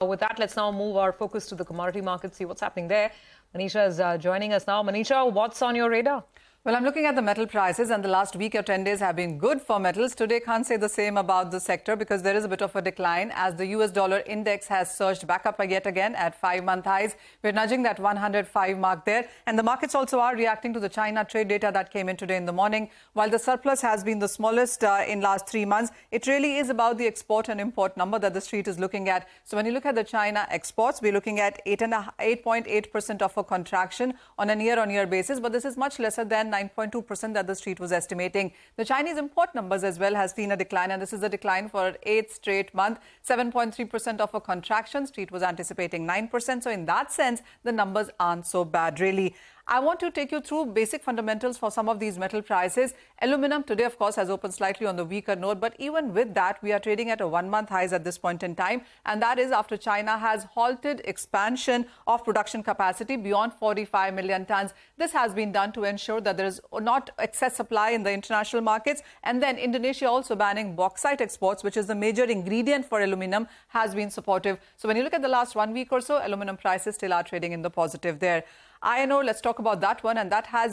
With that, let's now move our focus to the commodity market, see what's happening there. Manisha is joining us now. Manisha, what's on your radar? Well, I'm looking at the metal prices, and the last week or 10 days have been good for metals. Today, can't say the same about the sector because there is a bit of a decline as the US dollar index has surged back up yet again at 5-month highs. We're nudging that 105 mark there. And the markets also are reacting to the China trade data that came in today in the morning. While the surplus has been the smallest in last 3 months, it really is about the export and import number that the street is looking at. So when you look at the China exports, we're looking at 8.8% of a contraction on a year-on-year basis. But this is much lesser than 9.2% that the street was estimating. The Chinese import numbers as well has seen a decline, and this is a decline for 8th straight month. 7.3% of a contraction. Street was anticipating 9%. So in that sense, the numbers aren't so bad, really. I want to take you through basic fundamentals for some of these metal prices. Aluminum today, of course, has opened slightly on the weaker note, but even with that, we are trading at a 1-month highs at this point in time, and that is after China has halted expansion of production capacity beyond 45 million tons. This has been done to ensure that there is not excess supply in the international markets, and then Indonesia also banning bauxite exports, which is the major ingredient for aluminum, has been supportive. So when you look at the last 1 week or so, aluminum prices still are trading in the positive there. Iron ore, let's talk about that one, and that has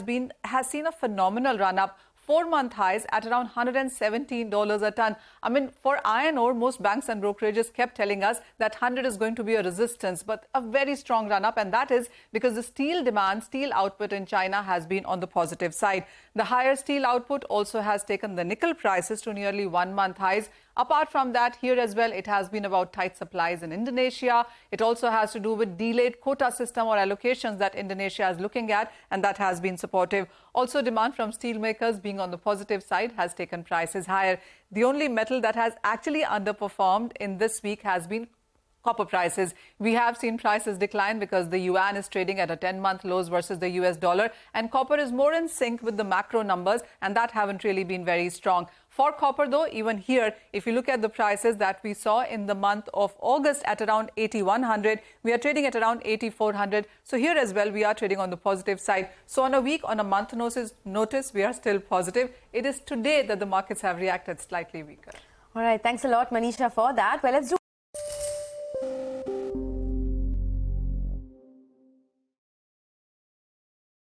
seen a phenomenal run-up. 4-month highs at around $117 a ton. I mean, for iron ore, most banks and brokerages kept telling us that 100 is going to be a resistance, but a very strong run-up, and that is because the steel demand, steel output in China has been on the positive side. The higher steel output also has taken the nickel prices to nearly 1-month highs. Apart from that, here as well, it has been about tight supplies in Indonesia. It also has to do with delayed quota system or allocations that Indonesia is looking at, and that has been supportive. Also, demand from steelmakers being on the positive side has taken prices higher. The only metal that has actually underperformed in this week has been copper prices. We have seen prices decline because the yuan is trading at a 10-month lows versus the US dollar, and copper is more in sync with the macro numbers, and that haven't really been very strong. For copper, though, even here, if you look at the prices that we saw in the month of August at around 8,100, we are trading at around 8,400. So here as well, we are trading on the positive side. So on a week, on a month notice, we are still positive. It is today that the markets have reacted slightly weaker. All right. Thanks a lot, Manisha, for that. Well, let's do